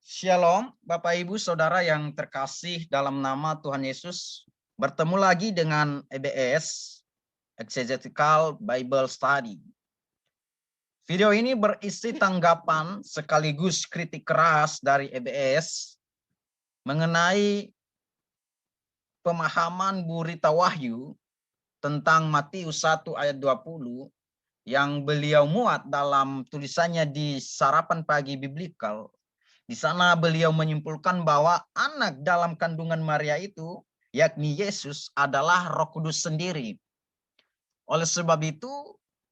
Shalom, Bapak Ibu Saudara yang terkasih dalam nama Tuhan Yesus. Bertemu lagi dengan EBS, Exegetical Bible Study. Video ini berisi tanggapan sekaligus kritik keras dari EBS mengenai pemahaman Bu Rita Wahyu tentang Matius 1 ayat 20 yang beliau muat dalam tulisannya di Sarapan Pagi Biblikal. Di sana beliau menyimpulkan bahwa anak dalam kandungan Maria itu, yakni Yesus, adalah Roh Kudus sendiri. Oleh sebab itu,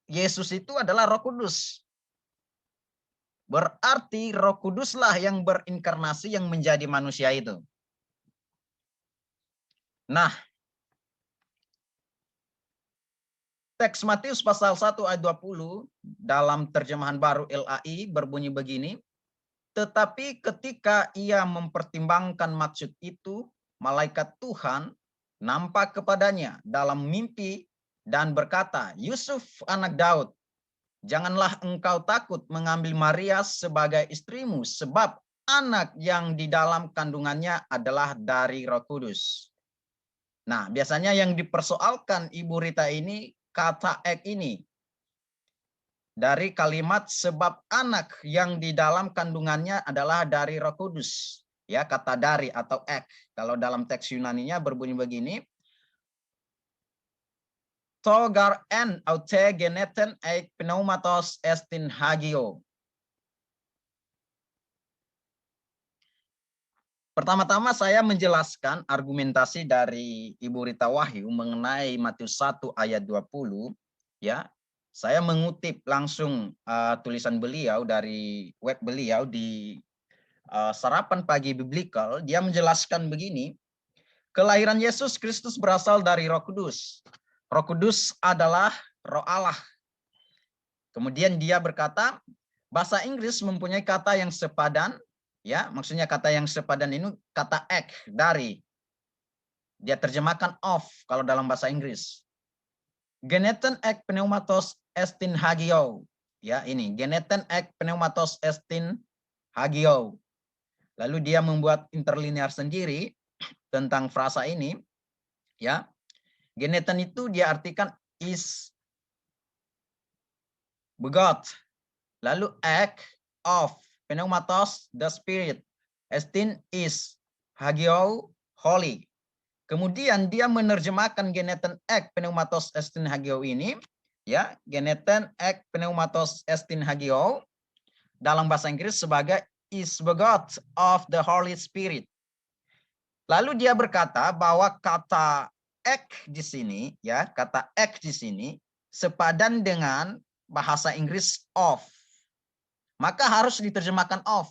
Yesus itu adalah Roh Kudus. Berarti Roh Kuduslah yang berinkarnasi yang menjadi manusia itu. Nah, teks Matius pasal 1 ayat 20 dalam terjemahan baru LAI berbunyi begini. Tetapi ketika ia mempertimbangkan maksud itu, malaikat Tuhan nampak kepadanya dalam mimpi dan berkata, Yusuf anak Daud, janganlah engkau takut mengambil Maria sebagai istrimu, sebab anak yang di dalam kandungannya adalah dari Roh Kudus. Nah, biasanya yang dipersoalkan Ibu Rita ini, kata ek ini. Dari kalimat sebab anak yang di dalam kandungannya adalah dari Roh Kudus. Ya, kata dari atau ek. Kalau dalam teks Yunaninya berbunyi begini. Togar en aute geneten ek pneumatos estin hagio. Pertama-tama saya menjelaskan argumentasi dari Ibu Rita Wahyu mengenai Matius 1 ayat 20. Ya, saya mengutip langsung tulisan beliau dari web beliau di Sarapan Pagi Biblikal. Dia menjelaskan begini, kelahiran Yesus Kristus berasal dari Roh Kudus. Roh Kudus adalah Roh Allah. Kemudian dia berkata, bahasa Inggris mempunyai kata yang sepadan, ya, maksudnya kata yang sepadan ini kata ek, dari. Dia terjemahkan of kalau dalam bahasa Inggris. Geneten ek pneumatos estin hagio. Ya, ini geneten ek pneumatos estin hagio. Lalu dia membuat interlinear sendiri tentang frasa ini. Ya, geneten itu dia artikan is begot. Lalu ek of pneumatos the spirit. Estin is hagio holy. Kemudian dia menerjemahkan geneten ek pneumatos estin hagio ini, ya, geneten ek pneumatos estin hagio dalam bahasa Inggris sebagai is begot of the Holy Spirit. Lalu dia berkata bahwa kata ek di sini, ya, kata ek di sini sepadan dengan bahasa Inggris of. Maka harus diterjemahkan of,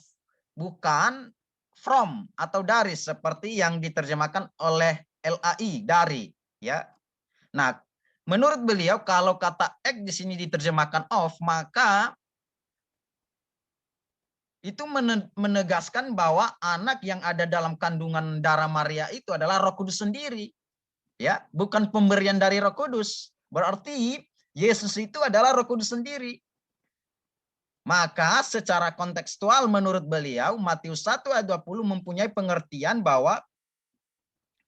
bukan from atau dari seperti yang diterjemahkan oleh LAI dari, ya. Nah, menurut beliau kalau kata ek di sini diterjemahkan of, maka itu menegaskan bahwa anak yang ada dalam kandungan darah Maria itu adalah Roh Kudus sendiri. Ya, bukan pemberian dari Roh Kudus. Berarti Yesus itu adalah Roh Kudus sendiri. Maka secara kontekstual menurut beliau Matius 1 ayat 20 mempunyai pengertian bahwa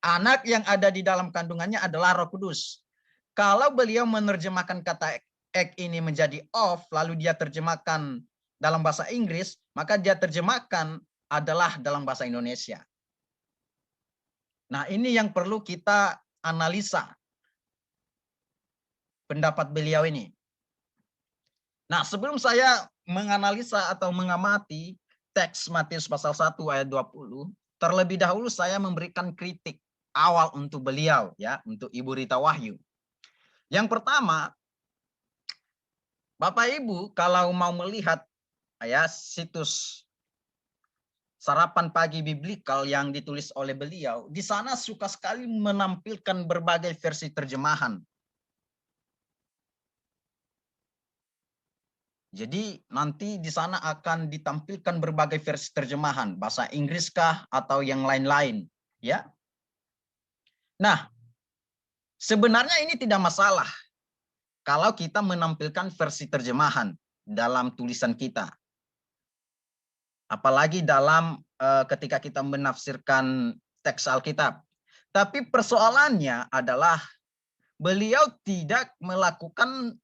anak yang ada di dalam kandungannya adalah Roh Kudus. Kalau beliau menerjemahkan kata ek ini menjadi of, lalu dia terjemahkan dalam bahasa Inggris, maka dia terjemahkan adalah dalam bahasa Indonesia. Nah, ini yang perlu kita analisa pendapat beliau ini. Nah, sebelum saya menganalisa atau mengamati teks Matius pasal 1 ayat 20, terlebih dahulu saya memberikan kritik awal untuk beliau, ya, untuk Ibu Rita Wahyu. Yang pertama, Bapak Ibu kalau mau melihat ya situs Sarapan Pagi Biblikal yang ditulis oleh beliau, di sana suka sekali menampilkan berbagai versi terjemahan. Jadi nanti di sana akan ditampilkan berbagai versi terjemahan, bahasa Inggris kah atau yang lain-lain, ya. Nah, sebenarnya ini tidak masalah kalau kita menampilkan versi terjemahan dalam tulisan kita. apalagi dalam ketika kita menafsirkan teks Alkitab. Tapi persoalannya adalah beliau tidak melakukan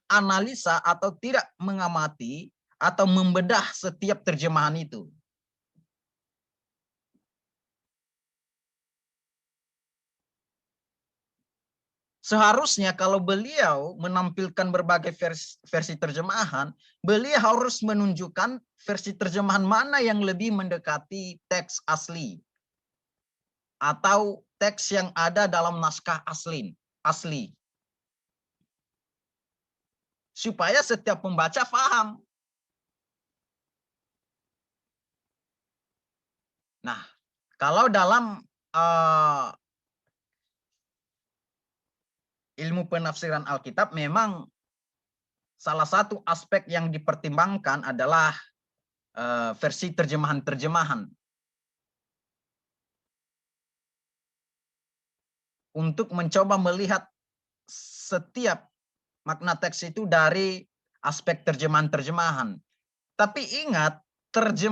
analisa atau tidak mengamati atau membedah setiap terjemahan itu. Seharusnya kalau beliau menampilkan berbagai versi terjemahan, beliau harus menunjukkan versi terjemahan mana yang lebih mendekati teks asli atau teks yang ada dalam naskah asli. Supaya setiap pembaca paham. Nah, kalau dalam ilmu penafsiran Alkitab memang salah satu aspek yang dipertimbangkan adalah versi terjemahan-terjemahan. Untuk mencoba melihat setiap makna teks itu dari aspek terjemahan-terjemahan. Tapi ingat, versi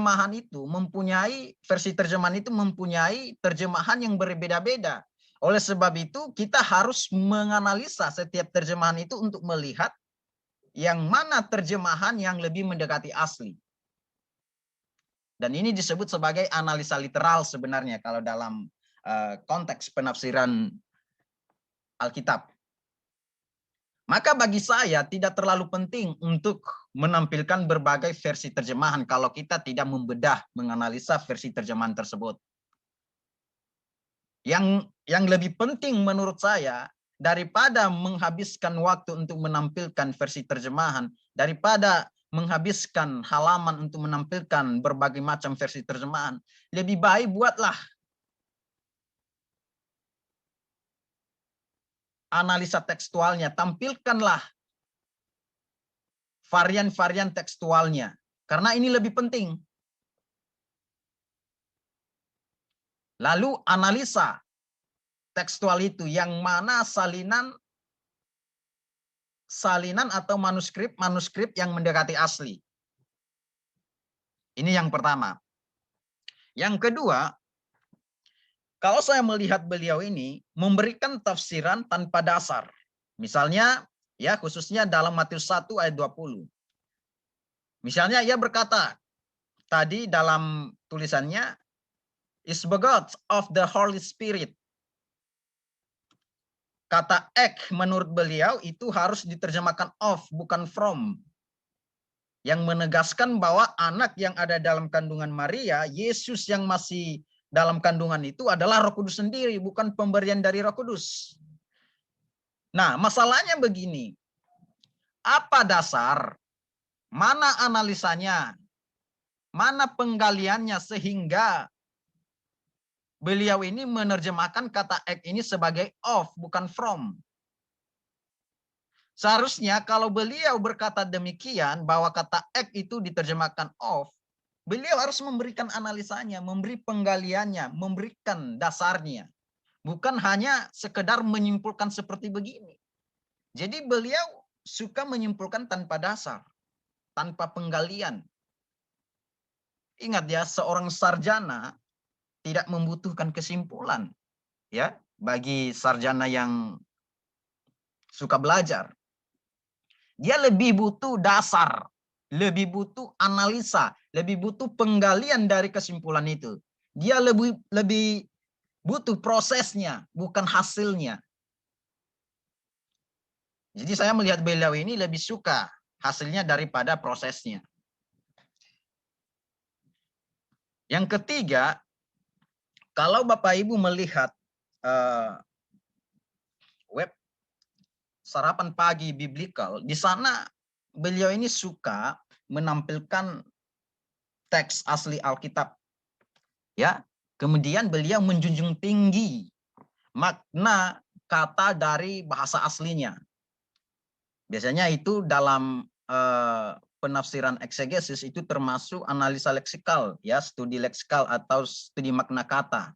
terjemahan itu mempunyai terjemahan yang berbeda-beda. Oleh sebab itu, kita harus menganalisa setiap terjemahan itu untuk melihat yang mana terjemahan yang lebih mendekati asli. Dan ini disebut sebagai analisa literal sebenarnya kalau dalam konteks penafsiran Alkitab. Maka bagi saya tidak terlalu penting untuk menampilkan berbagai versi terjemahan kalau kita tidak membedah, menganalisa versi terjemahan tersebut. Yang lebih penting menurut saya, daripada menghabiskan waktu untuk menampilkan versi terjemahan, daripada menghabiskan halaman untuk menampilkan berbagai macam versi terjemahan, lebih baik buatlah analisa tekstualnya, tampilkanlah varian-varian tekstualnya, karena ini lebih penting. Lalu analisa tekstual itu, yang mana salinan atau manuskrip yang mendekati asli. Ini yang pertama. Yang kedua, kalau saya melihat beliau ini memberikan tafsiran tanpa dasar. Misalnya, ya khususnya dalam Matius 1 ayat 20. Misalnya ia berkata, tadi dalam tulisannya, is begot of the Holy Spirit. Kata ek menurut beliau itu harus diterjemahkan of, bukan from. Yang menegaskan bahwa anak yang ada dalam kandungan Maria, Yesus yang masih dalam kandungan itu adalah Roh Kudus sendiri, bukan pemberian dari Roh Kudus. Nah, masalahnya begini. Apa dasar? Mana analisanya? Mana penggaliannya sehingga beliau ini menerjemahkan kata ek ini sebagai of, bukan from? Seharusnya kalau beliau berkata demikian bahwa kata ek itu diterjemahkan of, beliau harus memberikan analisanya, memberi penggaliannya, memberikan dasarnya. Bukan hanya sekedar menyimpulkan seperti begini. Jadi beliau suka menyimpulkan tanpa dasar, tanpa penggalian. Ingat ya, seorang sarjana tidak membutuhkan kesimpulan. Ya, bagi sarjana yang suka belajar. Dia lebih butuh dasar, lebih butuh analisa, lebih butuh penggalian dari kesimpulan itu. Dia lebih butuh prosesnya, bukan hasilnya. Jadi saya melihat beliau ini lebih suka hasilnya daripada prosesnya. Yang ketiga, kalau Bapak Ibu melihat web Sarapan Pagi Biblikal, di sana beliau ini suka menampilkan teks asli Alkitab. Ya, kemudian beliau menjunjung tinggi makna kata dari bahasa aslinya. Biasanya itu dalam penafsiran eksegesis itu termasuk analisa leksikal, ya, studi leksikal atau studi makna kata.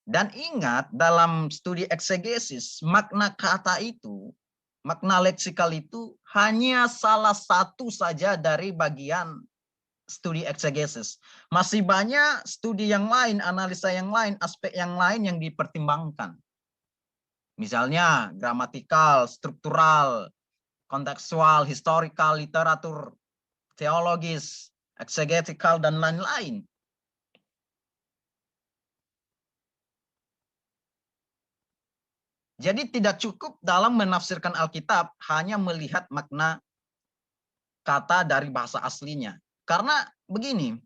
Dan ingat, dalam studi eksegesis, makna kata itu, makna leksikal itu hanya salah satu saja dari bagian studi eksegesis. Masih banyak studi yang lain, analisa yang lain, aspek yang lain yang dipertimbangkan. Misalnya gramatikal, struktural, kontekstual, historikal, literatur, teologis, eksegetikal, dan lain-lain. Jadi tidak cukup dalam menafsirkan Alkitab hanya melihat makna kata dari bahasa aslinya. Karena begini,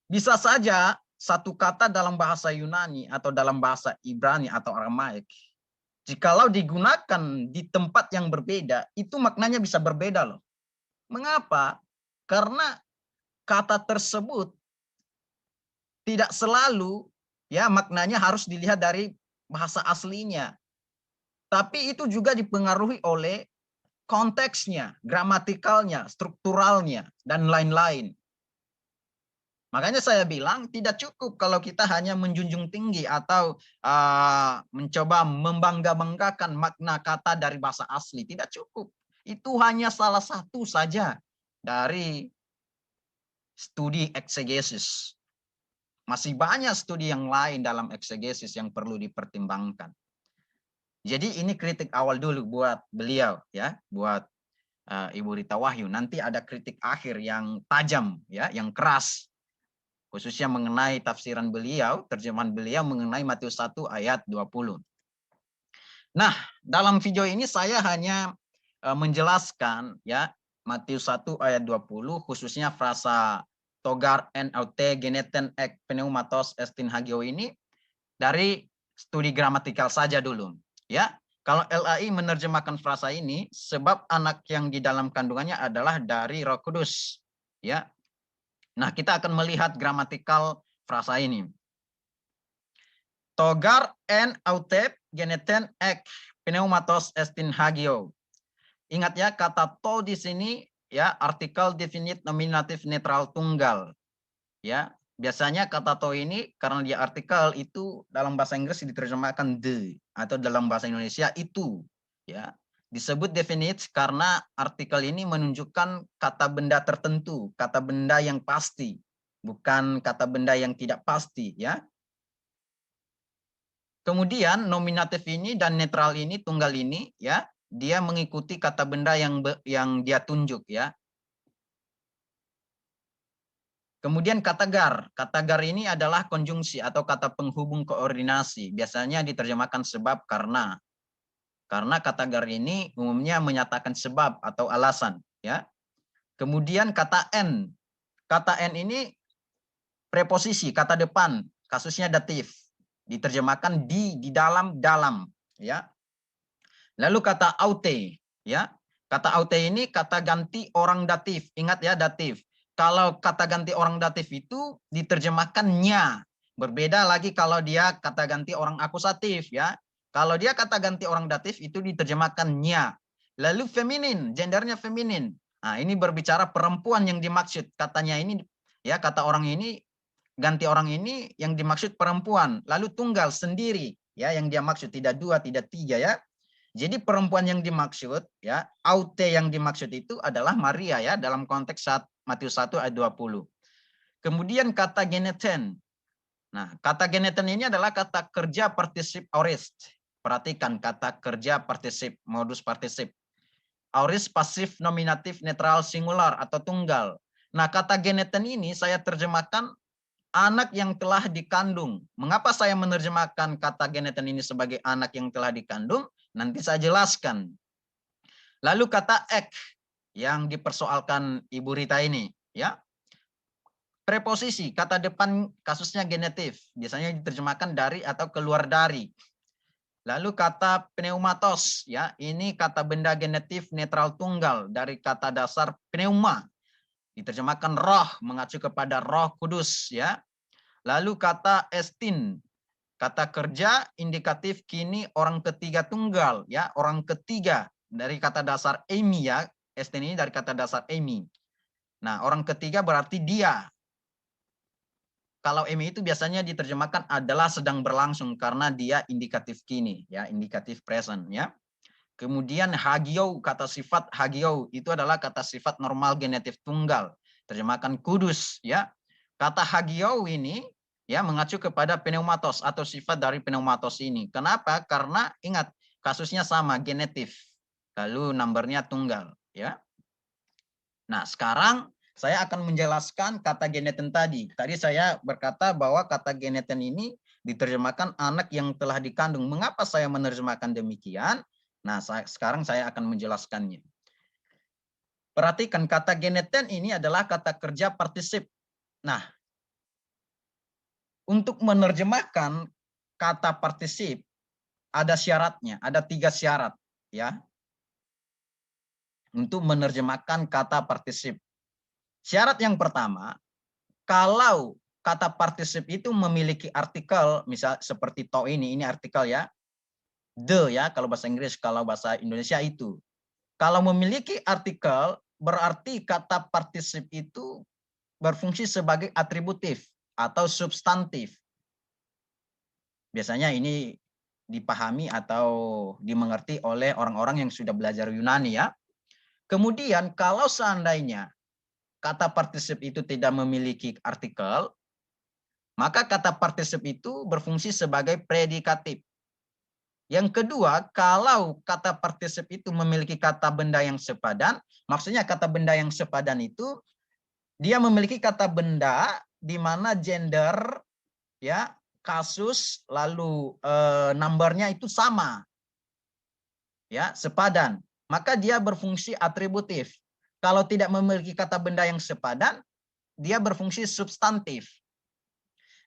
bisa saja satu kata dalam bahasa Yunani atau dalam bahasa Ibrani atau Aramaik, jikalau digunakan di tempat yang berbeda, itu maknanya bisa berbeda loh. Mengapa? Karena kata tersebut tidak selalu ya maknanya harus dilihat dari bahasa aslinya. Tapi itu juga dipengaruhi oleh konteksnya, gramatikalnya, strukturalnya, dan lain-lain. Makanya saya bilang tidak cukup kalau kita hanya menjunjung tinggi atau mencoba membangga-banggakan makna kata dari bahasa asli. Tidak cukup. Itu hanya salah satu saja dari studi eksegesis. Masih banyak studi yang lain dalam eksegesis yang perlu dipertimbangkan. Jadi ini kritik awal dulu buat beliau, ya, buat Ibu Rita Wahyu. Nanti ada kritik akhir yang tajam, ya, yang keras, khususnya mengenai tafsiran beliau, terjemahan beliau mengenai Matius 1 ayat 20. Nah, dalam video ini saya hanya menjelaskan ya Matius 1 ayat 20, khususnya frasa togar NLT geneten ek pneumatos estin hagio ini dari studi gramatikal saja dulu. Ya, kalau LAI menerjemahkan frasa ini, sebab anak yang di dalam kandungannya adalah dari Roh Kudus. Ya, nah, kita akan melihat gramatikal frasa ini. Togar en autep geneten ek pneumatos estin hagio. Ingat ya, kata to di sini ya artikel definite nominatif netral tunggal. Ya, biasanya kata to ini karena dia artikel itu dalam bahasa Inggris diterjemahkan the atau dalam bahasa Indonesia itu. Ya, disebut definite karena artikel ini menunjukkan kata benda tertentu, kata benda yang pasti, bukan kata benda yang tidak pasti, ya. Kemudian nominatif ini dan netral ini, tunggal ini, ya, dia mengikuti kata benda yang dia tunjuk, ya. Kemudian kata gar. Kata gar ini adalah konjungsi atau kata penghubung koordinasi. Biasanya diterjemahkan sebab karena. Karena kata gar ini umumnya menyatakan sebab atau alasan, ya. Kemudian kata n. Kata n ini preposisi, kata depan, kasusnya datif. Diterjemahkan di dalam, ya. Lalu kata aute, ya. Kata aute ini kata ganti orang datif. Ingat ya, datif. Kalau kata ganti orang datif itu diterjemahkan nya. Berbeda lagi kalau dia kata ganti orang akusatif, ya. Kalau dia kata ganti orang datif itu diterjemahkan nya. Lalu feminin, gendernya feminin. Nah, ini berbicara perempuan yang dimaksud. Katanya ini, ya, kata orang ini ganti orang ini yang dimaksud perempuan, lalu tunggal sendiri, ya, yang dia maksud tidak dua, tidak tiga, ya. Jadi perempuan yang dimaksud, ya, aute yang dimaksud itu adalah Maria, ya, dalam konteks Matius 1 ayat 20. Kemudian kata geneten. Nah, kata geneten ini adalah kata kerja partisip aorist. Perhatikan kata kerja partisip, modus partisip. Aorist pasif nominatif netral singular atau tunggal. Nah, kata geneten ini saya terjemahkan anak yang telah dikandung. Mengapa saya menerjemahkan kata geneten ini sebagai anak yang telah dikandung? Nanti saya jelaskan. Lalu kata ek yang dipersoalkan Ibu Rita ini, ya. Preposisi, kata depan kasusnya genetif. Biasanya diterjemahkan dari atau keluar dari. Lalu kata pneumatos, ya. Ini kata benda genetif netral tunggal dari kata dasar pneuma. Diterjemahkan roh, mengacu kepada Roh Kudus, ya. Lalu kata estin, kata kerja indikatif kini orang ketiga tunggal, ya, orang ketiga dari kata dasar emi, ya. Estin ini dari kata dasar emi. Nah, orang ketiga berarti dia. Kalau emi itu biasanya diterjemahkan adalah sedang berlangsung karena dia indikatif kini, ya, indikatif present, ya. Kemudian hagio, kata sifat hagio itu adalah kata sifat normal genetif tunggal. terjemahkan kudus, ya. Kata hagiou ini ya mengacu kepada pneumatos atau sifat dari pneumatos ini. Kenapa? Karena ingat kasusnya sama, genetif. Lalu numbernya tunggal, ya. Nah, sekarang saya akan menjelaskan kata geneten tadi. Tadi saya berkata bahwa kata geneten ini diterjemahkan anak yang telah dikandung. Mengapa saya menerjemahkan demikian? Nah, sekarang saya akan menjelaskannya. Perhatikan kata geneten ini adalah kata kerja partisip. Nah, untuk menerjemahkan kata partisip ada syaratnya, ada 3 syarat ya. Untuk menerjemahkan kata partisip. Syarat yang pertama, kalau kata partisip itu memiliki artikel, misal seperti to ini artikel ya. The ya, kalau bahasa Inggris, kalau bahasa Indonesia itu. Kalau memiliki artikel, berarti kata partisip itu berfungsi sebagai atributif atau substantif. Biasanya ini dipahami atau dimengerti oleh orang-orang yang sudah belajar Yunani ya. Kemudian kalau seandainya kata partisip itu tidak memiliki artikel, maka kata partisip itu berfungsi sebagai predikatif. Yang kedua, kalau kata partisip itu memiliki kata benda yang sepadan, maksudnya kata benda yang sepadan itu dia memiliki kata benda di mana gender ya, kasus lalu numbernya itu sama. Ya, sepadan. Maka dia berfungsi atributif. Kalau tidak memiliki kata benda yang sepadan, dia berfungsi substantif.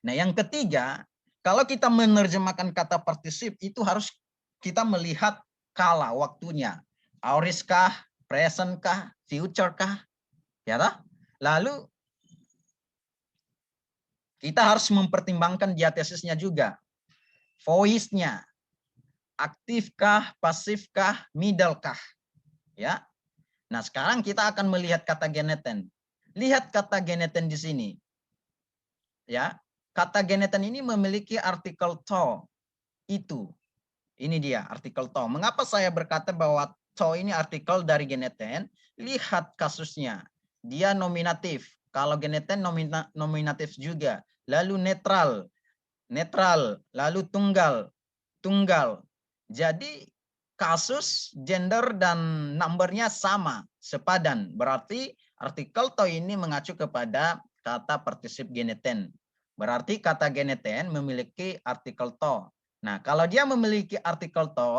Nah, yang ketiga, kalau kita menerjemahkan kata partisip itu harus kita melihat kala waktunya. Aorist kah, present kah, future kah? Ya toh? Lalu kita harus mempertimbangkan diatesisnya juga. Voice-nya, aktifkah, pasifkah, middle-kah? Ya. Nah, sekarang kita akan melihat kata geneten. Lihat kata geneten di sini. Ya. Kata geneten ini memiliki artikel to. Itu. Ini dia artikel to. Mengapa saya berkata bahwa to ini artikel dari geneten? Lihat kasusnya. Dia nominatif. Kalau geneten nominatif juga. Lalu netral. Netral. Lalu tunggal. Tunggal. Jadi kasus, gender, dan numbernya sama. Sepadan. Berarti artikel to ini mengacu kepada kata partisip geneten. Berarti kata geneten memiliki artikel to. Nah, kalau dia memiliki artikel to,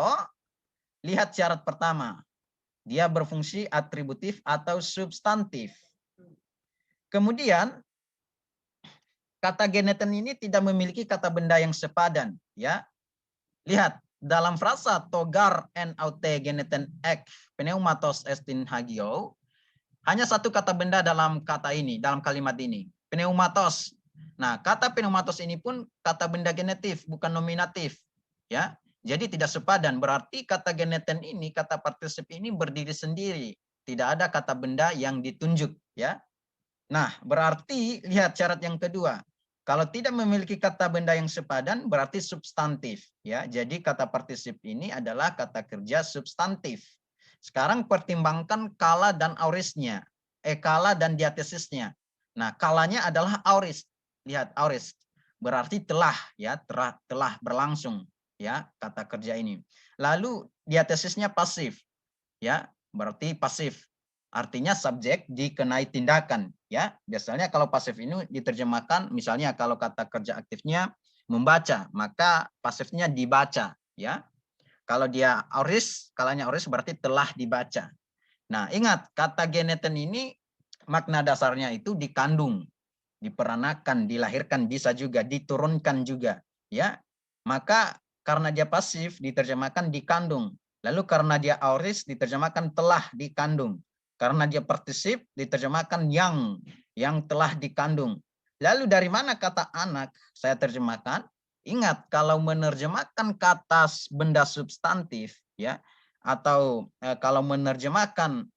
lihat syarat pertama. Dia berfungsi atributif atau substantif. Kemudian, kata geneten ini tidak memiliki kata benda yang sepadan. Ya, lihat, dalam frasa togar en aute geneten ek pneumatos estin hagio, hanya satu kata benda dalam kata ini, dalam kalimat ini. Pneumatos. Nah, kata pneumatos ini pun kata benda genetif, bukan nominatif. Ya, jadi tidak sepadan. Berarti kata geneten ini, kata partisip ini berdiri sendiri. Tidak ada kata benda yang ditunjuk. Ya. Nah, berarti lihat syarat yang kedua. Kalau tidak memiliki kata benda yang sepadan, berarti substantif. Ya, jadi kata partisip ini adalah kata kerja substantif. Sekarang pertimbangkan kala dan aurisnya. Kala dan diatesisnya. Nah, kalanya adalah auris. Lihat, auris. Berarti telah, ya, telah berlangsung. Ya, kata kerja ini. Lalu diatesisnya pasif. Ya, berarti pasif. Artinya subjek dikenai tindakan. Ya, biasanya kalau pasif ini diterjemahkan, misalnya kalau kata kerja aktifnya membaca, maka pasifnya dibaca. Ya, kalau dia auris, kalanya auris berarti telah dibaca. Nah, ingat kata geneten ini makna dasarnya itu dikandung, diperanakan, dilahirkan, bisa juga diturunkan juga, ya. Maka karena dia pasif diterjemahkan dikandung. Lalu karena dia auris diterjemahkan telah dikandung. Karena dia partisip diterjemahkan yang telah dikandung. Lalu dari mana kata anak saya terjemahkan? Ingat, kalau menerjemahkan kata benda substantif, ya, atau kalau menerjemahkan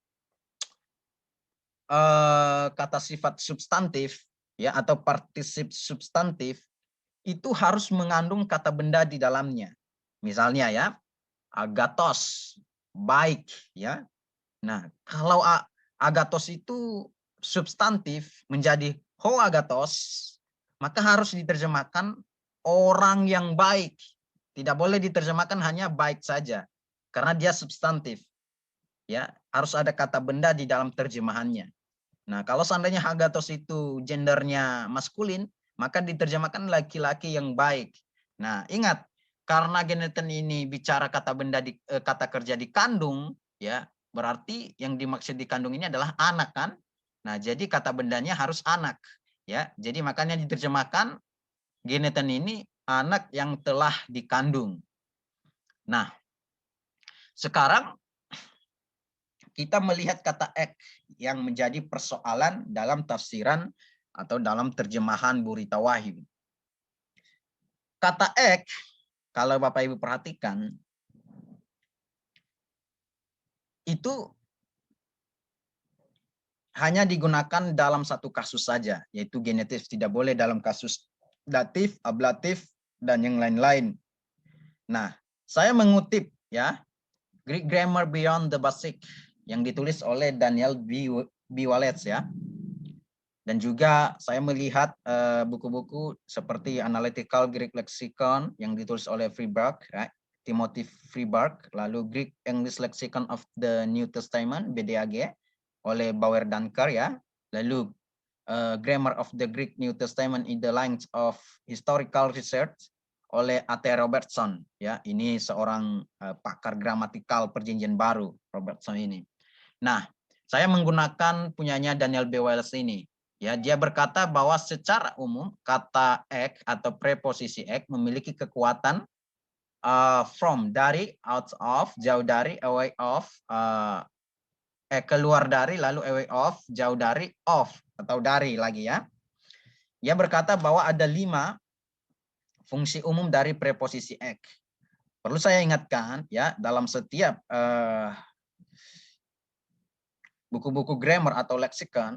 kata sifat substantif, ya, atau partisip substantif, itu harus mengandung kata benda di dalamnya. Misalnya ya, agathos, baik, ya. Nah, kalau agathos itu substantif menjadi ho agathos, maka harus diterjemahkan orang yang baik. Tidak boleh diterjemahkan hanya baik saja, karena dia substantif. Ya, harus ada kata benda di dalam terjemahannya. Nah, kalau seandainya agathos itu gendernya maskulin, maka diterjemahkan laki-laki yang baik. Nah, ingat, karena geneten ini bicara kata benda di kata kerja dikandung, ya, berarti yang dimaksud dikandung ini adalah anak kan? Nah, jadi kata bendanya harus anak, ya. Jadi makanya diterjemahkan geneten ini anak yang telah dikandung. Nah, sekarang kita melihat kata ek yang menjadi persoalan dalam tafsiran atau dalam terjemahan Burita Wahyu. Kata ek, kalau Bapak Ibu perhatikan, itu hanya digunakan dalam satu kasus saja, yaitu genetif. Tidak boleh dalam kasus datif, ablatif, dan yang lain-lain. Nah, saya mengutip ya Greek Grammar Beyond the Basic yang ditulis oleh Daniel B. Wallace ya. Dan juga saya melihat buku-buku seperti Analytical Greek Lexicon yang ditulis oleh Freeburg, right? Timothy Freeburg, lalu Greek English Lexicon of the New Testament (BDAG) oleh Bauer Dunker ya, lalu Grammar of the Greek New Testament in the Lines of Historical Research oleh A.T. Robertson ya, ini seorang pakar gramatikal Perjanjian Baru Robertson ini. Nah, saya menggunakan punyanya Daniel B. Wallace ini. Ya, dia berkata bahwa secara umum kata ek atau preposisi ek memiliki kekuatan from, dari, out of, jauh dari, away of, keluar dari, lalu away of, jauh dari, of, atau dari lagi ya. Dia berkata bahwa ada 5 fungsi umum dari preposisi ek. Perlu saya ingatkan ya, dalam setiap buku-buku grammar atau leksikon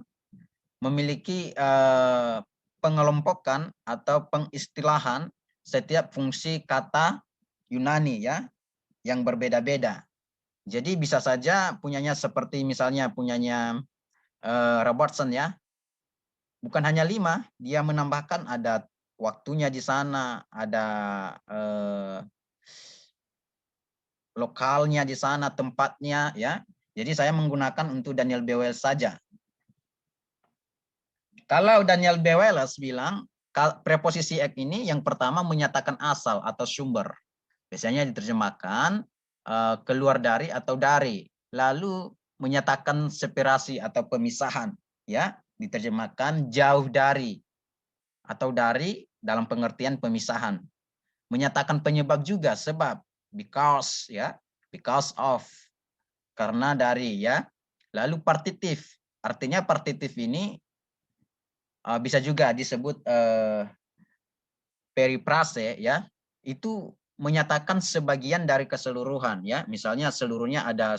memiliki pengelompokan atau pengistilahan setiap fungsi kata Yunani ya yang berbeda-beda. Jadi bisa saja punyanya seperti misalnya punyanya Robertson ya. Bukan hanya 5, dia menambahkan ada waktunya di sana, ada lokalnya di sana, tempatnya ya. Jadi saya menggunakan untuk Daniel B. Wallace saja. Kalau Daniel B. Wallace bilang preposisi ek ini yang pertama menyatakan asal atau sumber. Biasanya diterjemahkan keluar dari atau dari. Lalu menyatakan separasi atau pemisahan, ya, diterjemahkan jauh dari atau dari dalam pengertian pemisahan. Menyatakan penyebab juga, sebab, because ya, because of, karena dari ya. Lalu partitif, artinya partitif ini bisa juga disebut periprase ya, itu menyatakan sebagian dari keseluruhan ya. Misalnya seluruhnya ada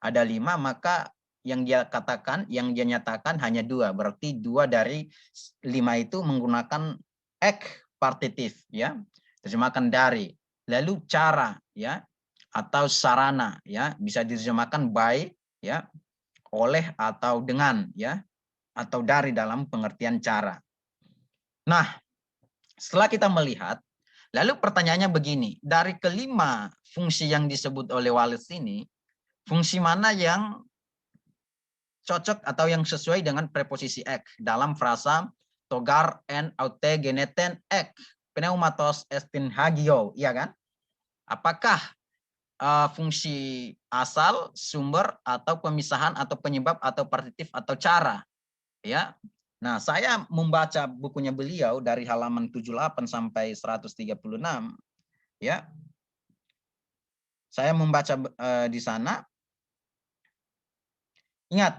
5, maka yang dia katakan, yang dia nyatakan hanya 2, berarti 2 dari 5 itu menggunakan ek partitif ya, terjemahkan dari. Lalu cara ya atau sarana ya, bisa diterjemahkan by ya, oleh atau dengan ya, atau dari dalam pengertian cara. Nah, setelah kita melihat, lalu pertanyaannya begini, dari kelima fungsi yang disebut oleh Wallace ini, fungsi mana yang cocok atau yang sesuai dengan preposisi ek dalam frasa togar en aute geneten ek pneumatos estin hagio, iya kan? Apakah fungsi asal, sumber, atau pemisahan, atau penyebab, atau partitif, atau cara? Ya. Nah, saya membaca bukunya beliau dari halaman 78 sampai 136 ya. Saya membaca di sana. Ingat,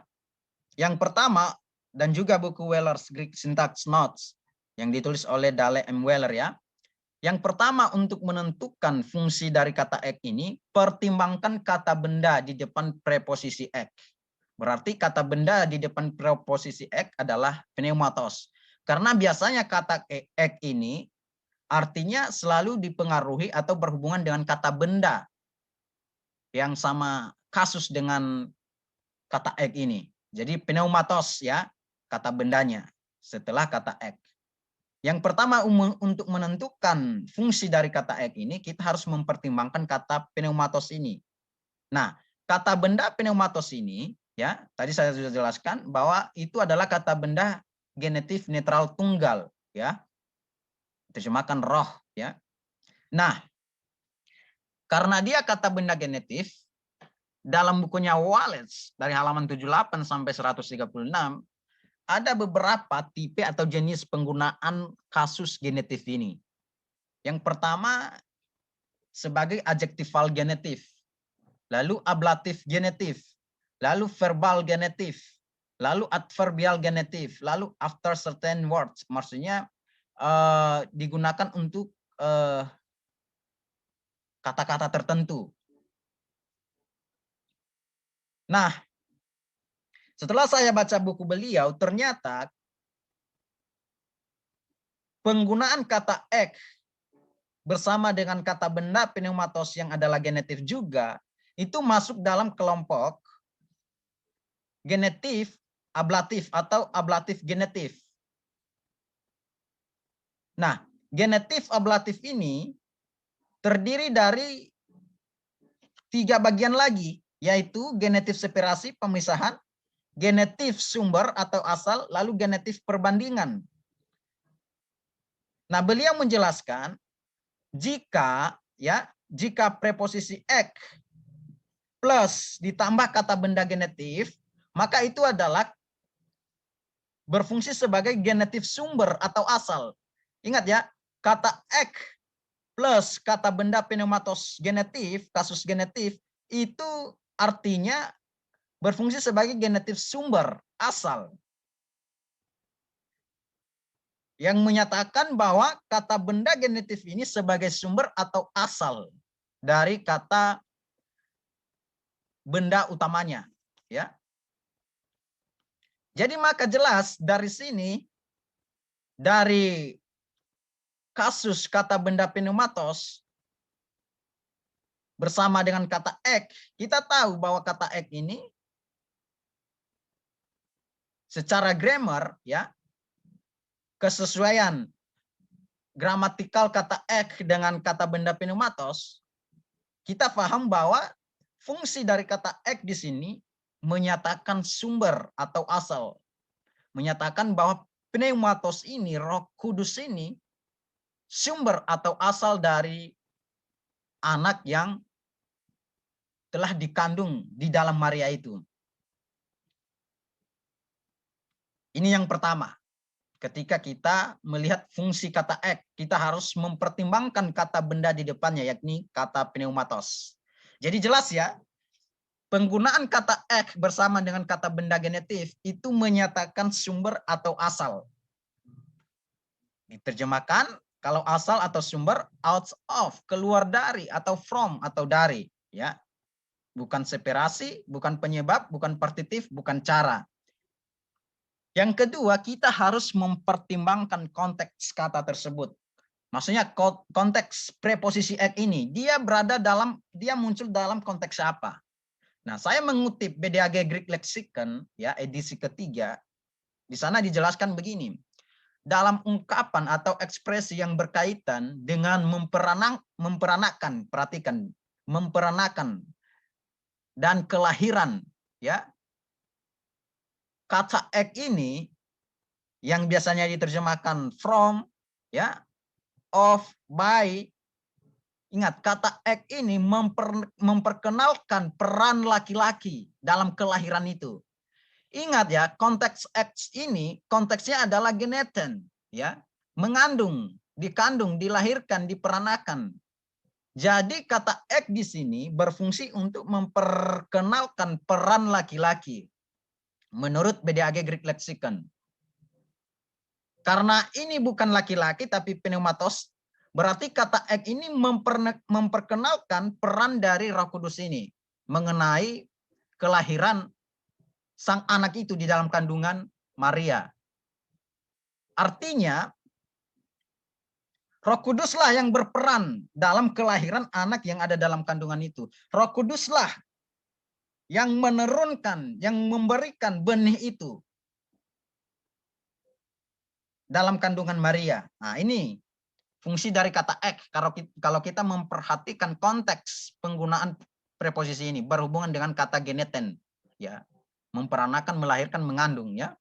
yang pertama dan juga buku Weller's Greek Syntax Notes yang ditulis oleh Dale M. Weller ya. Yang pertama, untuk menentukan fungsi dari kata ek ini, pertimbangkan kata benda di depan preposisi ek. Berarti kata benda di depan preposisi ek adalah pneumatos. Karena biasanya kata ek ini artinya selalu dipengaruhi atau berhubungan dengan kata benda yang sama kasus dengan kata ek ini. Jadi pneumatos ya kata bendanya setelah kata ek. Yang pertama untuk menentukan fungsi dari kata ek ini kita harus mempertimbangkan kata pneumatos ini. Nah, kata benda pneumatos ini ya tadi saya sudah jelaskan bahwa itu adalah kata benda genetif netral tunggal ya. Terjemahkan roh ya. Nah, karena dia kata benda genetif dalam bukunya Wallace dari halaman 78 sampai 136 ada beberapa tipe atau jenis penggunaan kasus genetif ini. Yang pertama sebagai adjektifal genetif, lalu ablatif genetif, lalu verbal genetif, lalu adverbial genetif, lalu after certain words, maksudnya digunakan untuk kata-kata tertentu. Nah, setelah saya baca buku beliau, ternyata penggunaan kata ek bersama dengan kata benda pneumatos yang adalah genetif juga, itu masuk dalam kelompok genetif ablatif atau ablatif genetif. Nah, genetif ablatif ini terdiri dari 3 bagian lagi, yaitu genetif separasi pemisahan, genetif sumber atau asal, lalu genetif perbandingan. Nah, beliau menjelaskan jika preposisi ek plus ditambah kata benda genetif, maka itu adalah berfungsi sebagai genetif sumber atau asal. Ingat ya, kata ek plus kata benda pneumatos genetif, kasus genetif, itu artinya berfungsi sebagai genetif sumber asal. Yang menyatakan bahwa kata benda genetif ini sebagai sumber atau asal dari kata benda utamanya, ya. Jadi maka jelas dari sini dari kasus kata benda pneumatos bersama dengan kata ek, kita tahu bahwa kata ek ini secara grammar ya kesesuaian gramatikal kata ek dengan kata benda pneumatos, kita paham bahwa fungsi dari kata ek di sini menyatakan sumber atau asal. Menyatakan bahwa pneumatos ini, Roh Kudus ini, sumber atau asal dari anak yang telah dikandung di dalam Maria itu. Ini yang pertama. Ketika kita melihat fungsi kata ek, kita harus mempertimbangkan kata benda di depannya, yakni kata pneumatos. Jadi jelas ya, penggunaan kata ek bersama dengan kata benda genetif itu menyatakan sumber atau asal. Diterjemahkan, kalau asal atau sumber, out of, keluar dari, atau from, atau dari. Ya, bukan separasi, bukan penyebab, bukan partitif, bukan cara. Yang kedua, kita harus mempertimbangkan konteks kata tersebut. Maksudnya konteks preposisi ek ini, dia muncul dalam konteks apa? Nah, saya mengutip BDAG Greek Lexicon, ya edisi ketiga. Di sana dijelaskan begini. Dalam ungkapan atau ekspresi yang berkaitan dengan memperanakan, perhatikan, memperanakan dan kelahiran, ya. Kata ek ini yang biasanya diterjemahkan from, ya, of, by. Ingat, kata ek ini memperkenalkan peran laki-laki dalam kelahiran itu. Ingat ya, konteks X ini konteksnya adalah geneten, ya, mengandung, dikandung, dilahirkan, diperanakan. Jadi kata X di sini berfungsi untuk memperkenalkan peran laki-laki menurut BDAG Greek Lexicon. Karena ini bukan laki-laki tapi pneumatos, berarti kata X ini memperkenalkan peran dari Roh Kudus ini mengenai kelahiran sang anak itu di dalam kandungan Maria. Artinya, Roh Kuduslah yang berperan dalam kelahiran anak yang ada dalam kandungan itu. Roh Kuduslah yang menurunkan, yang memberikan benih itu dalam kandungan Maria. Nah, ini fungsi dari kata ek. Kalau kita memperhatikan konteks penggunaan preposisi ini berhubungan dengan kata geneten, ya, memperanakan, melahirkan, mengandung, ya.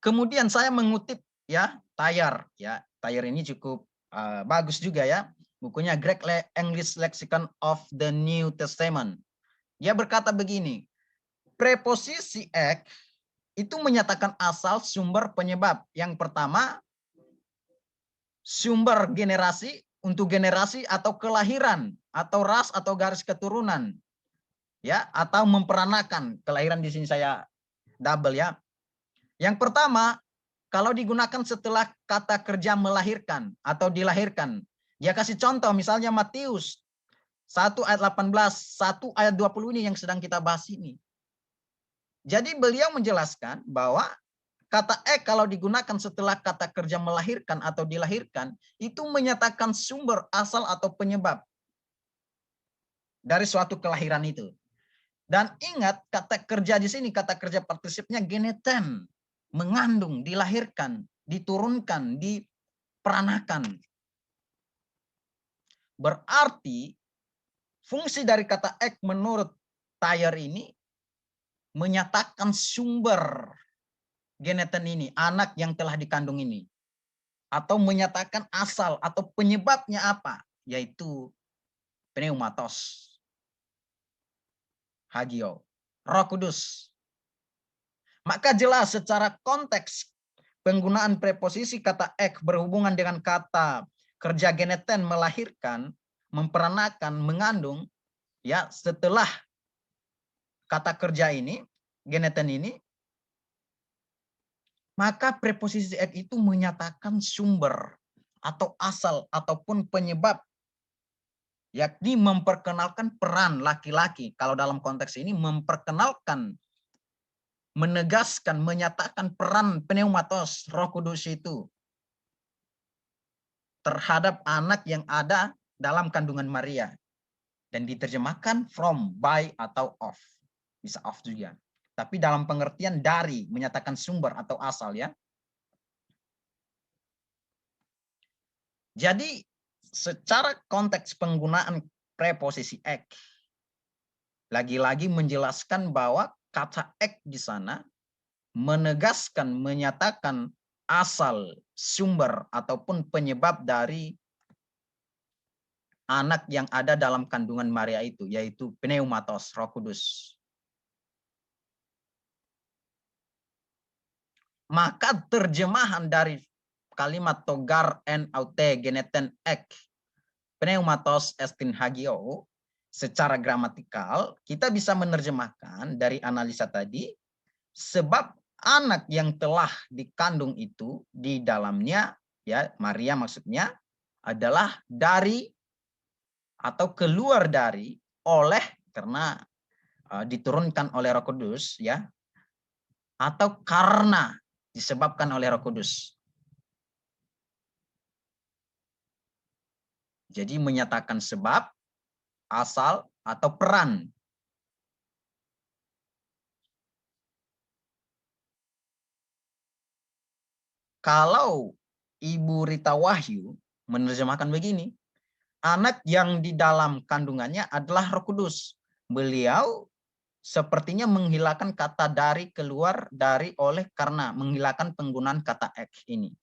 Kemudian saya mengutip, ya, Thayer, ya. Thayer ini cukup bagus juga, ya. Bukunya Greek English Lexicon of the New Testament. Dia berkata begini, preposisi ek itu menyatakan asal, sumber, penyebab. Yang pertama, sumber generasi, untuk generasi atau kelahiran, atau ras atau garis keturunan, ya, atau memperanakan. Kelahiran di sini saya double, ya. Yang pertama, kalau digunakan setelah kata kerja melahirkan atau dilahirkan. Dia kasih contoh, misalnya Matius 1 ayat 18, 1 ayat 20 ini yang sedang kita bahas ini. Jadi beliau menjelaskan bahwa kata ek kalau digunakan setelah kata kerja melahirkan atau dilahirkan, itu menyatakan sumber, asal, atau penyebab dari suatu kelahiran itu. Dan ingat, kata kerja di sini, kata kerja partisipnya geneten, mengandung, dilahirkan, diturunkan, diperanakan. Berarti fungsi dari kata ek menurut Thayer ini menyatakan sumber geneten ini, anak yang telah dikandung ini. Atau menyatakan asal atau penyebabnya apa, yaitu pneumatos, hagio, Roh Kudus. Maka jelas secara konteks penggunaan preposisi kata ek berhubungan dengan kata kerja geneten, melahirkan, memperanakan, mengandung, ya, setelah kata kerja ini, geneten ini, maka preposisi ek itu menyatakan sumber atau asal ataupun penyebab, yakni memperkenalkan peran laki-laki. Kalau dalam konteks ini memperkenalkan, menegaskan, menyatakan peran pneumatos, Roh Kudus itu terhadap anak yang ada dalam kandungan Maria. Dan diterjemahkan from, by, atau of. Bisa of juga. Tapi dalam pengertian dari, menyatakan sumber atau asal, ya. Jadi secara konteks penggunaan preposisi ek, lagi-lagi menjelaskan bahwa kata ek di sana menegaskan, menyatakan asal, sumber, ataupun penyebab dari anak yang ada dalam kandungan Maria itu, yaitu pneumatos, Roh Kudus. Maka terjemahan dari kalimat togar en aute geneten ek pneumatos estin hagio secara gramatikal kita bisa menerjemahkan dari analisa tadi, sebab anak yang telah dikandung itu di dalamnya, ya, Maria maksudnya, adalah dari atau keluar dari, oleh, karena diturunkan oleh Roh Kudus, ya, atau karena disebabkan oleh Roh Kudus. Jadi menyatakan sebab, asal, atau peran. Kalau Ibu Rita Wahyu menerjemahkan begini, anak yang di dalam kandungannya adalah Roh Kudus. Beliau sepertinya menghilangkan kata dari, keluar dari, oleh, karena, menghilangkan penggunaan kata ek ini.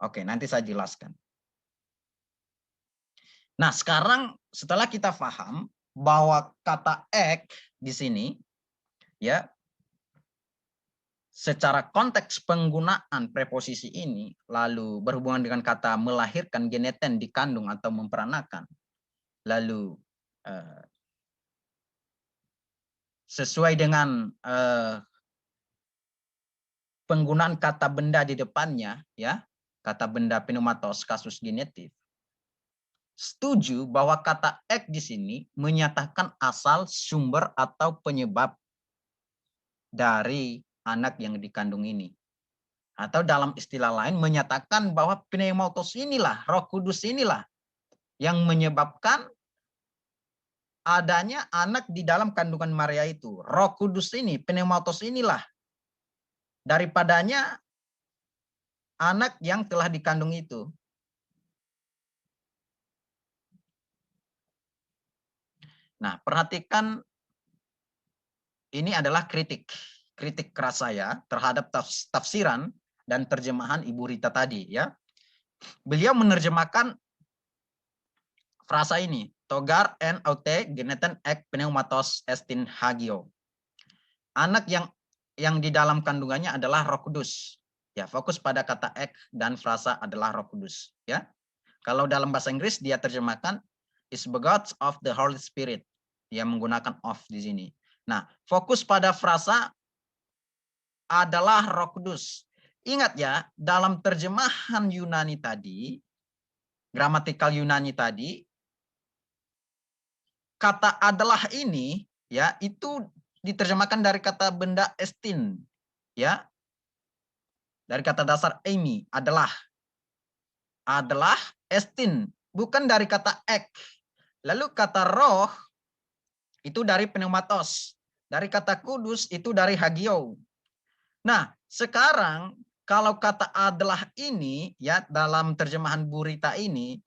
Oke, nanti saya jelaskan. Nah, sekarang setelah kita paham bahwa kata ek di sini, ya, secara konteks penggunaan preposisi ini lalu berhubungan dengan kata melahirkan, geneten, dikandung atau memperanakan, lalu sesuai dengan penggunaan kata benda di depannya, ya, kata benda pneumatos kasus genetif, setuju bahwa kata ek di sini menyatakan asal, sumber, atau penyebab dari anak yang dikandung ini. Atau dalam istilah lain menyatakan bahwa pneumatos inilah, Roh Kudus inilah yang menyebabkan adanya anak di dalam kandungan Maria itu. Roh Kudus ini, pneumatos inilah daripadanya anak yang telah dikandung itu. Nah, perhatikan, ini adalah kritik keras saya terhadap tafsiran dan terjemahan Ibu Rita tadi, ya. Beliau menerjemahkan frasa ini, togar en aute geneten ek pneumatos estin hagio. Anak yang di dalam kandungannya adalah Roh Kudus. Ya, fokus pada kata ek dan frasa adalah Roh Kudus, ya. Kalau dalam bahasa Inggris dia terjemahkan is begotten of the Holy Spirit. Dia menggunakan of di sini. Nah, fokus pada frasa adalah Roh Kudus. Ingat ya, dalam terjemahan Yunani tadi, gramatikal Yunani tadi, kata adalah ini ya itu diterjemahkan dari kata benda estin, ya. Dari kata dasar emi, adalah estin, bukan dari kata ek. Lalu kata roh itu dari pneumatos, dari kata kudus itu dari hagio. Nah, sekarang kalau kata adalah ini ya dalam terjemahan Burita ini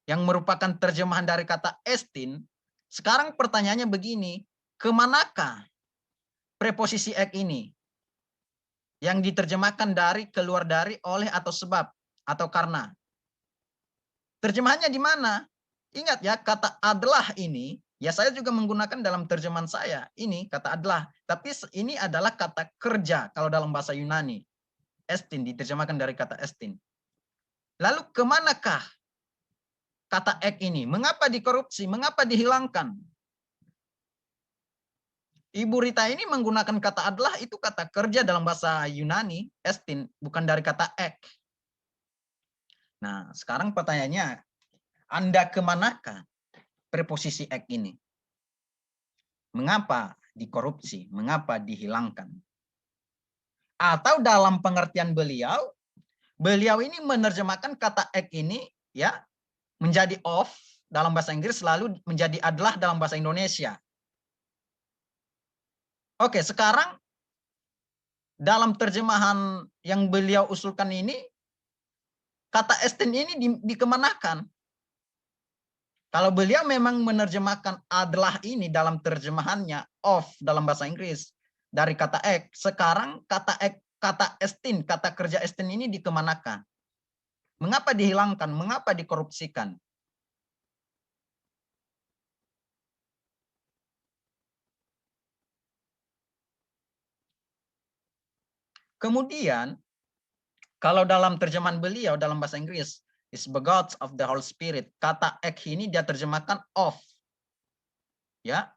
yang merupakan terjemahan dari kata estin, sekarang pertanyaannya begini, kemanakah preposisi ek ini yang diterjemahkan dari, keluar dari, oleh, atau sebab, atau karena? Terjemahannya di mana? Ingat ya, kata adalah ini, ya saya juga menggunakan dalam terjemahan saya, ini kata adalah, tapi ini adalah kata kerja kalau dalam bahasa Yunani. Estin, diterjemahkan dari kata estin. Lalu kemanakah kata ek ini? Mengapa dikorupsi? Mengapa dihilangkan? Ibu Rita ini menggunakan kata adalah, itu kata kerja dalam bahasa Yunani, estin, bukan dari kata ek. Nah, sekarang pertanyaannya, Anda kemanakah preposisi ek ini? Mengapa dikorupsi? Mengapa dihilangkan? Atau dalam pengertian beliau ini menerjemahkan kata ek ini ya menjadi of dalam bahasa Inggris, lalu menjadi adalah dalam bahasa Indonesia. Oke, sekarang dalam terjemahan yang beliau usulkan ini, kata estin ini dikemanakan? Kalau beliau memang menerjemahkan adalah ini dalam terjemahannya of dalam bahasa Inggris dari kata ek, sekarang kata ek, kata estin, kata kerja estin ini dikemanakan? Mengapa dihilangkan? Mengapa dikorupsikan? Kemudian, kalau dalam terjemahan beliau dalam bahasa Inggris, is begotten of the Holy Spirit. Kata ek ini dia terjemahkan of. Ya,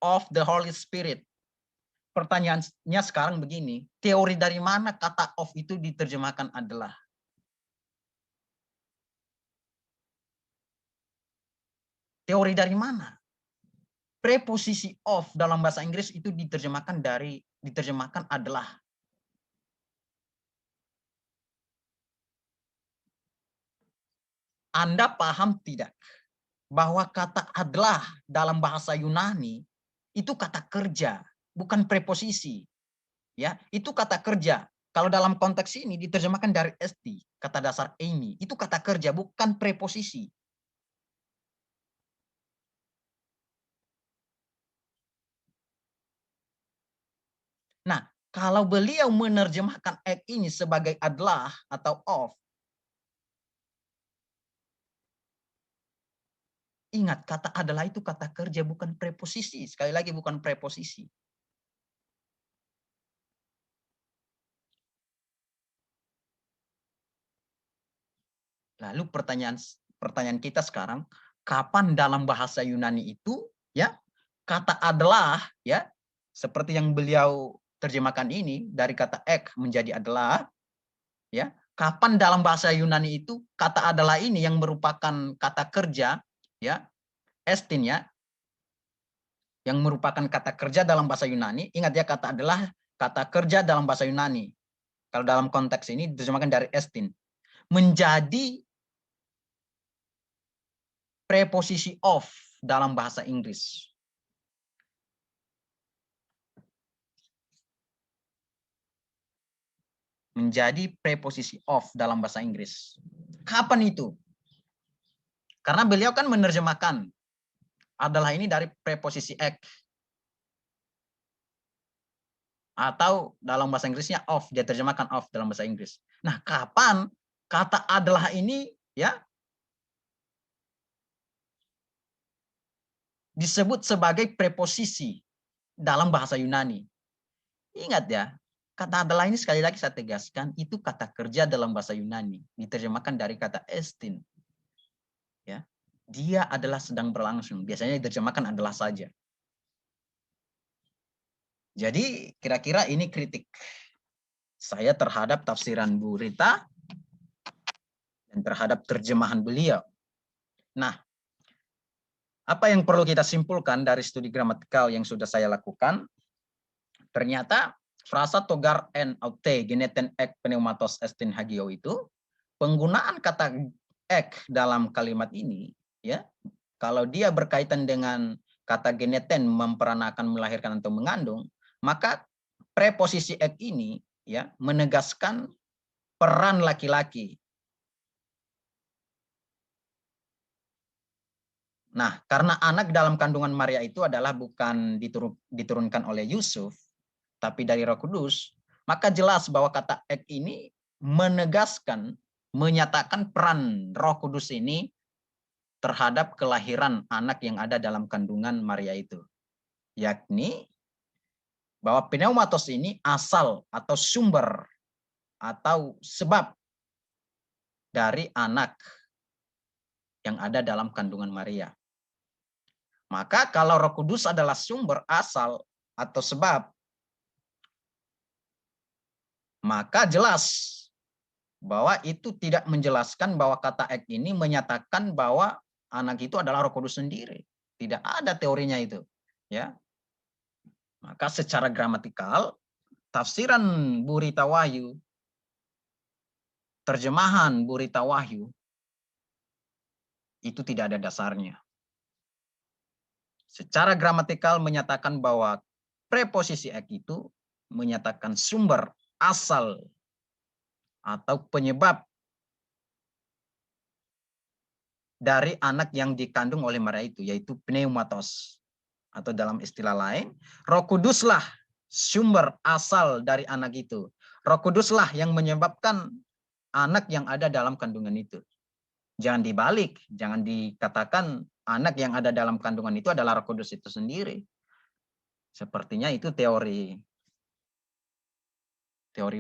of the Holy Spirit. Pertanyaannya sekarang begini, teori dari mana kata of itu diterjemahkan adalah? Teori dari mana? Preposisi of dalam bahasa Inggris itu diterjemahkan adalah. Anda paham tidak bahwa kata adalah dalam bahasa Yunani itu kata kerja, bukan preposisi. Ya, itu kata kerja. Kalau dalam konteks ini diterjemahkan dari esti, kata dasar ini, itu kata kerja, bukan preposisi. Nah, kalau beliau menerjemahkan ek ini sebagai adalah atau of, ingat kata adalah itu kata kerja, bukan preposisi. Sekali lagi bukan preposisi. Lalu pertanyaan kita sekarang, kapan dalam bahasa Yunani itu ya kata adalah ya seperti yang beliau terjemahkan ini dari kata ek menjadi adalah ya, kapan dalam bahasa Yunani itu kata adalah ini yang merupakan kata kerja ya, estin ya, yang merupakan kata kerja dalam bahasa Yunani. Ingat ya, kata adalah kata kerja dalam bahasa Yunani. Kalau dalam konteks ini diterjemahkan dari estin menjadi preposisi of dalam bahasa Inggris. Menjadi preposisi of dalam bahasa Inggris. Kapan itu? Karena beliau kan menerjemahkan adalah ini dari preposisi ek. Atau dalam bahasa Inggrisnya of, dia terjemahkan of dalam bahasa Inggris. Nah, kapan kata adalah ini ya disebut sebagai preposisi dalam bahasa Yunani? Ingat ya, kata adalah ini sekali lagi saya tegaskan, itu kata kerja dalam bahasa Yunani, diterjemahkan dari kata estin. Ya, dia adalah sedang berlangsung. Biasanya diterjemahkan adalah saja. Jadi kira-kira ini kritik saya terhadap tafsiran Bu Rita dan terhadap terjemahan beliau. Nah, apa yang perlu kita simpulkan dari studi gramatikal yang sudah saya lakukan? Ternyata frasa togar en aute geneten ek pneumatos estin hagio itu, penggunaan kata ek dalam kalimat ini, ya, kalau dia berkaitan dengan kata geneten memperanakan, melahirkan atau mengandung, maka preposisi ek ini ya menegaskan peran laki-laki. Nah, karena anak dalam kandungan Maria itu adalah bukan diturunkan oleh Yusuf, tapi dari Roh Kudus, maka jelas bahwa kata ek ini menegaskan, menyatakan peran Roh Kudus ini terhadap kelahiran anak yang ada dalam kandungan Maria itu. Yakni bahwa pneumatos ini asal atau sumber atau sebab dari anak yang ada dalam kandungan Maria. Maka kalau Roh Kudus adalah sumber, asal atau sebab, maka jelas bahwa itu tidak menjelaskan bahwa kata ek ini menyatakan bahwa anak itu adalah Roh Kudus sendiri. Tidak ada teorinya itu, ya. Maka secara gramatikal, tafsiran Bu Rita Wahyu, terjemahan Bu Rita Wahyu, itu tidak ada dasarnya. Secara gramatikal menyatakan bahwa preposisi ek itu menyatakan sumber, asal, atau penyebab dari anak yang dikandung oleh Maria itu, yaitu pneumatos. Atau dalam istilah lain, Roh Kuduslah sumber asal dari anak itu. Roh Kuduslah yang menyebabkan anak yang ada dalam kandungan itu. Jangan dibalik, jangan dikatakan anak yang ada dalam kandungan itu adalah Roh Kudus itu sendiri. Sepertinya itu teori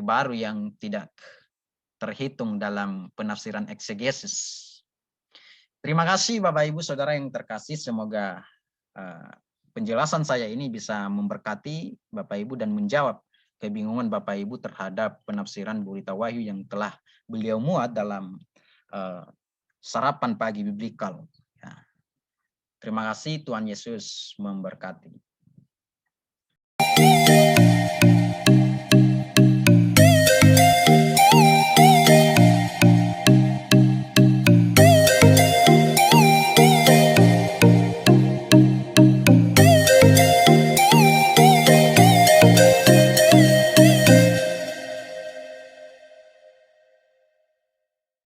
baru yang tidak terhitung dalam penafsiran eksegesis. Terima kasih Bapak Ibu Saudara yang terkasih, semoga penjelasan saya ini bisa memberkati Bapak Ibu dan menjawab kebingungan Bapak Ibu terhadap penafsiran Bu Rita Wahyu yang telah beliau muat dalam sarapan pagi biblikal. Ya. Terima kasih, Tuhan Yesus memberkati.